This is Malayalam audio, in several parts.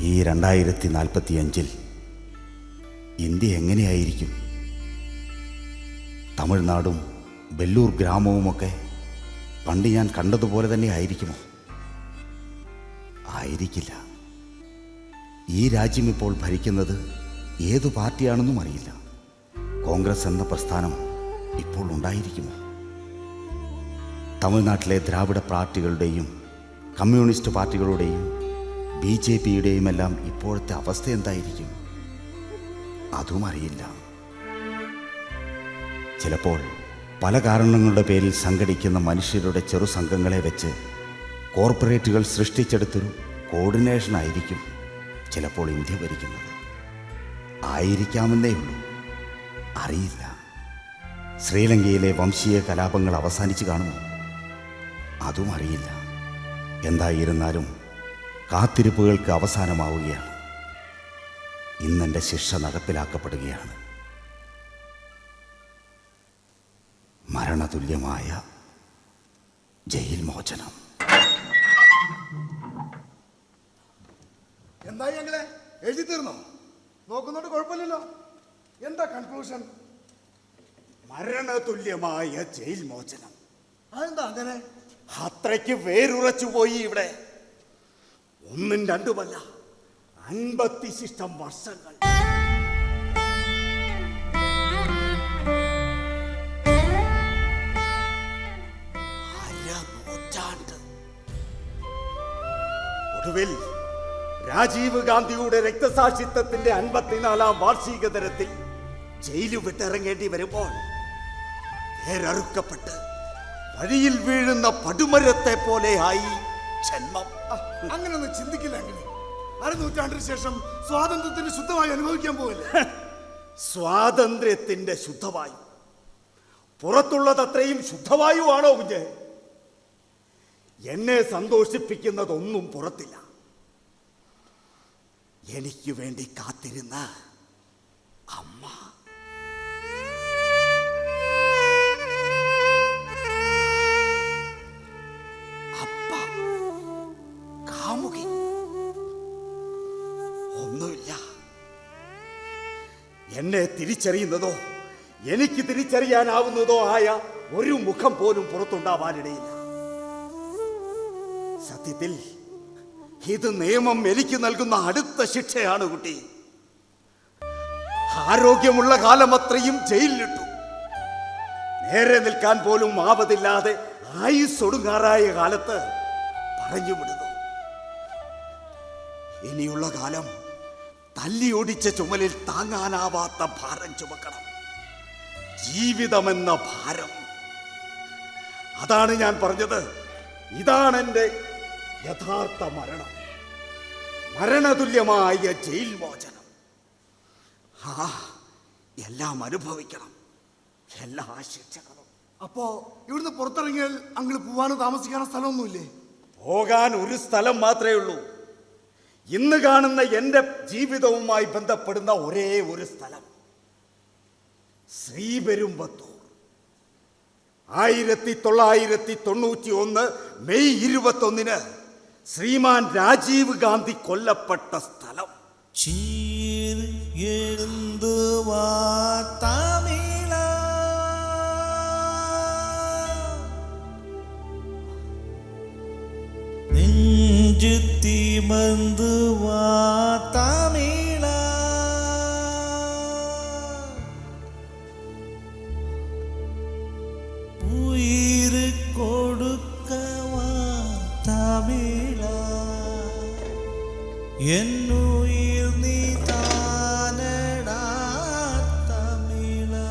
ഈ 2045 ഇന്ത്യ എങ്ങനെയായിരിക്കും? തമിഴ്നാടും വെല്ലൂർ ഗ്രാമവുമൊക്കെ പണ്ട് ഞാൻ കണ്ടതുപോലെ തന്നെ ആയിരിക്കുമോ? ആയിരിക്കില്ല. ഈ രാജ്യം ഇപ്പോൾ ഭരിക്കുന്നത് ഏതു പാർട്ടിയാണെന്നും അറിയില്ല. കോൺഗ്രസ് എന്ന പ്രസ്ഥാനം ഇപ്പോൾ ഉണ്ടായിരിക്കുമോ? തമിഴ്നാട്ടിലെ ദ്രാവിഡ പാർട്ടികളുടെയും കമ്മ്യൂണിസ്റ്റ് പാർട്ടികളുടെയും BJPയുടെയും എല്ലാം ഇപ്പോഴത്തെ അവസ്ഥ എന്തായിരിക്കും? അതും അറിയില്ല. ചിലപ്പോൾ പല കാരണങ്ങളുടെ പേരിൽ സംഘടിക്കുന്ന മനുഷ്യരുടെ ചെറു സംഘങ്ങളെ വെച്ച് കോർപ്പറേറ്റുകൾ സൃഷ്ടിച്ചെടുത്തൊരു കോർഡിനേഷനായിരിക്കും ചിലപ്പോൾ ഇന്ത്യ ഭരിക്കുന്നത്. ആയിരിക്കാമെന്നേ ഉള്ളൂ, അറിയില്ല. ശ്രീലങ്കയിലെ വംശീയ കലാപങ്ങൾ അവസാനിച്ചു കാണുമോ? അതും അറിയില്ല. എന്തായിരുന്നാലും കാത്തിരിപ്പുകൾക്ക് അവസാനമാവുകയാണ്. ഇന്നെൻ്റെ ശിക്ഷ നടപ്പിലാക്കപ്പെടുകയാണ്. മരണതുല്യമായ ജയിൽ മോചനം. എന്തായി ഞങ്ങളെ എഴുതി തീർന്നോ? നോക്കുന്നോണ്ട് കുഴപ്പമില്ലല്ലോ. എന്താ കൺക്ലൂഷൻ? മരണതുല്യമായ ജയിൽ മോചനം. അതെന്താ അങ്ങനെ? അത്രയ്ക്ക് വേരുറച്ചു പോയി ഇവിടെ. ഒന്നും രണ്ടുമല്ല, 50 വർഷങ്ങൾ. അരനൂറ്റാണ്ട്. ഒടുവിൽ രാജീവ് ഗാന്ധിയുടെ രക്തസാക്ഷിത്വത്തിന്റെ 54ാം വാർഷിക ദിനത്തിൽ ജയില് വിട്ടിറങ്ങേണ്ടി വരുമ്പോൾ വേരറുക്കപ്പെട്ട് വഴിയിൽ വീഴുന്ന പടുമരത്തെ പോലെയായി ജന്മം. അങ്ങനെയൊന്നും ചിന്തിക്കില്ല. അങ്ങനെ അരനൂറ്റാണ്ടിന് ശേഷം സ്വാതന്ത്ര്യത്തിന് ശുദ്ധമായി അനുഭവിക്കാൻ പോവില്ല. സ്വാതന്ത്ര്യത്തിന്റെ ശുദ്ധവായു പുറത്തുള്ളതത്രയും ശുദ്ധവായുവാണോ കുഞ്ഞ്? എന്നെ സന്തോഷിപ്പിക്കുന്നതൊന്നും പുറത്തില്ല. എനിക്ക് വേണ്ടി കാത്തിരുന്ന അമ്മ. അപ്പ, കാമുകി. ഒന്നുമില്ല. എന്നെ തിരിച്ചറിയുന്നതോ എനിക്ക് തിരിച്ചറിയാനാവുന്നതോ ആയ ഒരു മുഖം പോലും പുറത്തുണ്ടാവാനിടയില്ല. സത്യത്തിൽ ഇത് നിയമം എനിക്ക് നൽകുന്ന അടുത്ത ശിക്ഷയാണ് കുട്ടി. ആരോഗ്യമുള്ള കാലം അത്രയും ജയിലിലിട്ടു. നേരെ നിൽക്കാൻ പോലും ആവതില്ലാതെ ആയുസ്സൊടുങ്ങാറായ കാലത്ത് പറഞ്ഞു വിടുന്നു. ഇനിയുള്ള കാലം തല്ലിയൊടിച്ച ചുമലിൽ താങ്ങാനാവാത്ത ഭാരം ചുമക്കണം. ജീവിതമെന്ന ഭാരം. അതാണ് ഞാൻ പറഞ്ഞത്. ഇതാണ് എൻ്റെ യഥാർത്ഥ മരണം. മരണതുല്യമായ ജയിൽ മോചനം. എല്ലാം അനുഭവിക്കണം, എല്ലാ ശിക്ഷകളും. അപ്പോ ഇവിടുന്ന് പുറത്തിറങ്ങിയാൽ അങ്ങള് പോവാനോ താമസിക്കാനോ സ്ഥലമൊന്നുമില്ലേ? പോകാൻ ഒരു സ്ഥലം മാത്രമേ ഉള്ളൂ. ഇന്ന് കാണുന്ന എൻ്റെ ജീവിതവുമായി ബന്ധപ്പെടുന്ന ഒരേ ഒരു സ്ഥലം, ശ്രീപെരുമ്പത്തൂർ. 1991 മെയ് 21 ശ്രീമാൻ രാജീവ് ഗാന്ധി കൊല്ലപ്പെട്ട സ്ഥലം. என்னுயிர் நீ தானடா தமிழா.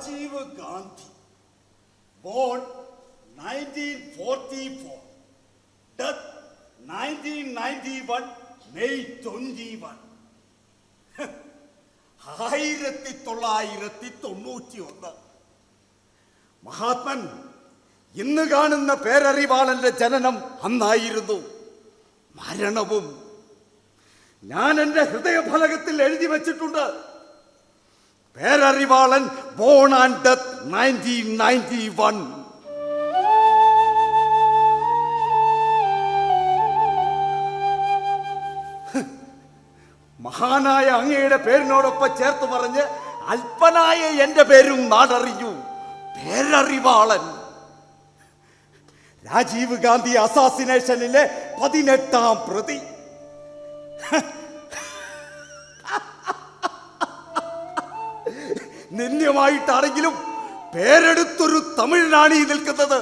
Rajeev Gandhi, born 1944, death 1991 May 21. 1991. മഹാത്മൻ ഇന്ന് കാണുന്ന പേരറിവാളന്റെ ജനനം അന്നായിരുന്നു, മരണവും ഞാൻ എൻ്റെ ഹൃദയഫലകത്തിൽ എഴുതി വച്ചിട്ടുണ്ട്. Perarivalan born and death 1991. മഹാനായ അങ്ങയുടെ പേരിനോടൊപ്പം ചേർത്ത് പറഞ്ഞ് അല്പനായ എൻ്റെ പേരും നാടറിഞ്ഞു, പേരറിവാളൻ. രാജീവ് ഗാന്ധി അസാസിനേഷനിലെ 18ാം പ്രതി. നിന്ദ്യമായിട്ടാണെങ്കിലും പേരെടുത്തൊരു തമിഴിനാണ് ഈ നിൽക്കുന്നത്.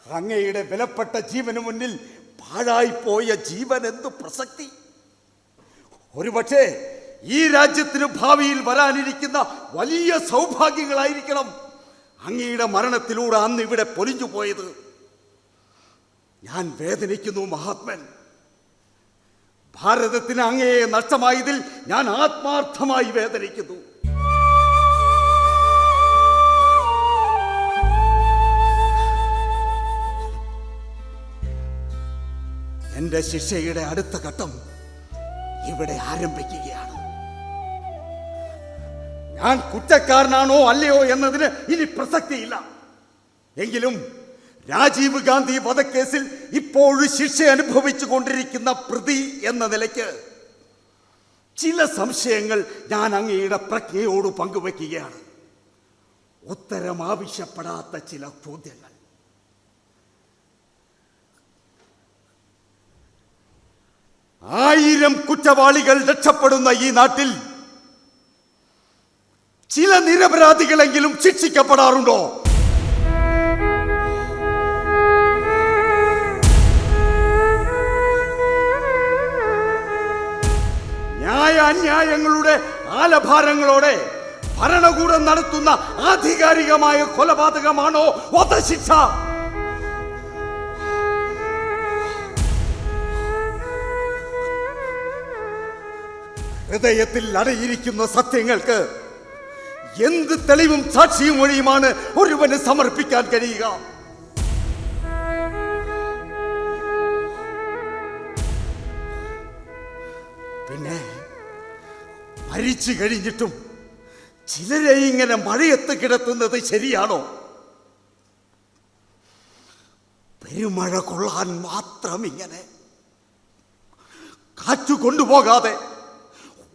അങ്ങയുടെ വിലപ്പെട്ട ജീവന് മുന്നിൽ പാഴായിപ്പോയ ജീവൻ എന്തു പ്രസക്തി? ഒരുപക്ഷെ ഈ രാജ്യത്തിന് ഭാവിയിൽ വരാനിരിക്കുന്ന വലിയ സൗഭാഗ്യങ്ങളായിരിക്കണം അങ്ങയുടെ മരണത്തിലൂടെ അന്ന് ഇവിടെ പൊലിഞ്ഞു പോയത്. ഞാൻ വേദനിക്കുന്നു മഹാത്മൻ. ഭാരതത്തിന് അങ്ങയെ നഷ്ടമായതിൽ ഞാൻ ആത്മാർത്ഥമായി വേദനിക്കുന്നു. എന്റെ ശിക്ഷയുടെ അടുത്ത ഘട്ടം ഇവിടെ ആരംഭിക്കുകയാണ്. ഞാൻ കുറ്റക്കാരനാണോ അല്ലയോ എന്നതിന് ഇനി പ്രസക്തിയില്ല. എങ്കിലും രാജീവ് ഗാന്ധി വധക്കേസിൽ ഇപ്പോഴും ശിക്ഷ അനുഭവിച്ചു കൊണ്ടിരിക്കുന്ന പ്രതി എന്ന നിലയ്ക്ക് ചില സംശയങ്ങൾ ഞാൻ അങ്ങയുടെ പ്രജ്ഞയോട് പങ്കുവെക്കുകയാണ്. ഉത്തരം ആവശ്യപ്പെടാത്ത ചില ചോദ്യങ്ങൾ. ആയിരം കുറ്റവാളികൾ രക്ഷപ്പെടുന്ന ഈ നാട്ടിൽ ചില നിരപരാധികളെങ്കിലും ശിക്ഷിക്കപ്പെടാറുണ്ടോ? ന്യായ അന്യായങ്ങളുടെ ആലഭാരങ്ങളോടെ ഭരണകൂടം നടത്തുന്ന ആധികാരികമായ കൊലപാതകമാണോ വധശിക്ഷ? ഹൃദയത്തിൽ അടയിരിക്കുന്ന സത്യങ്ങൾക്ക് എന്ത് തെളിവും സാക്ഷിയും മൊഴിയുമാണ് ഒരുവന് സമർപ്പിക്കാൻ കഴിയുക? പിന്നെ മരിച്ചു കഴിഞ്ഞിട്ടും ചിലരെ ഇങ്ങനെ മഴയത്ത് കിടത്തുന്നത് ശരിയാണോ? പെരുമഴ കൊള്ളാൻ മാത്രം ഇങ്ങനെ കാറ്റു കൊണ്ടുപോകാതെ,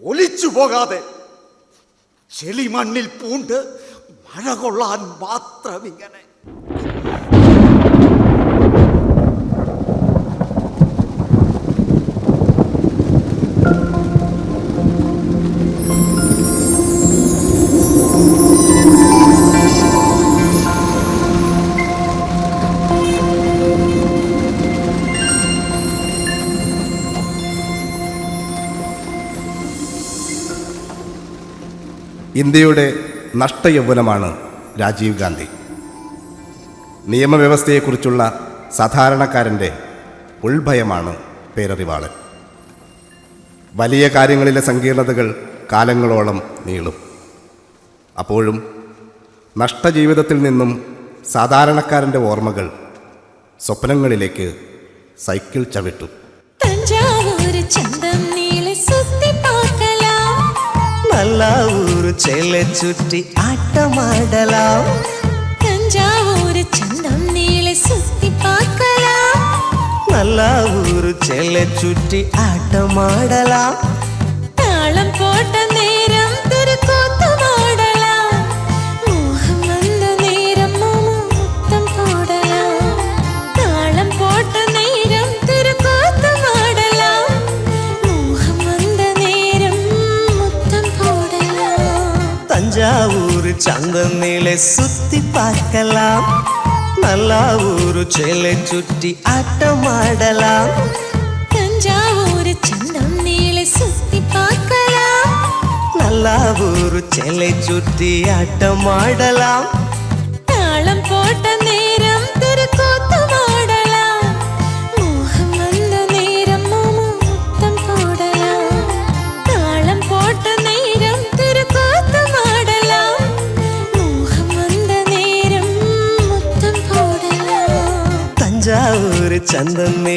ഒലിച്ചു പോകാതെ, ചെളിമണ്ണിൽ പൂണ്ട് മഴ കൊള്ളാൻ മാത്രം ഇങ്ങനെ. ഇന്ത്യയുടെ നഷ്ടയൗവനമാണ് രാജീവ് ഗാന്ധി. നിയമവ്യവസ്ഥയെക്കുറിച്ചുള്ള സാധാരണക്കാരൻ്റെ ഉൾഭയമാണ് പേരറിവാളൻ. വലിയ കാര്യങ്ങളിലെ സങ്കീർണതകൾ കാലങ്ങളോളം നീളും. അപ്പോഴും നഷ്ടജീവിതത്തിൽ നിന്നും സാധാരണക്കാരൻ്റെ ഓർമ്മകൾ സ്വപ്നങ്ങളിലേക്ക് സൈക്കിൾ ചവിട്ടും. നല്ല ഊരു ചേല ചുറ്റി ആട്ടമാടലാം. തഞ്ചാവൂര് ചന്തം നീളെ സുത്തി പാർക്കലാം. നല്ല ഊരു ചേല ചുറ്റി ആട്ടമാടലാം. താളം പോട്ട നേരം തിരുക്കൂത്തുമാടലാം. മോഹം വന്ന നേരം മുത്തം പോടലാം. താളം പോട്ട നേരം തിരുക്കൂത്തുമാടലാം. മോഹം വന്ന നേരം മുത്തം പോടലാം. തഞ്ചാവൂര് ചന്തം നീളെ സുത്തി പാർക്കലാം. നല്ല ഊരു ചേല ചുറ്റി ആട്ടമാടലാം. തഞ്ചാവൂര് ചന്തം നീളെ സുത്തി പാർക്കലാം. നല്ല തല്ലാവൂർ ചെല ചുറ്റി ആട്ടമാടലാം താളം പോട്ട നേരം തിരുക്കൂത്തുമാടലാം മോഹം വന്ന നേരം മാമ മുത്തം പോടലാം താളം പോട്ട നേരം തിരുക്കൂത്തുമാടലാം മോഹം വന്ന നേരം മുത്തം പോടലാം തഞ്ചാവൂർ ചന്തം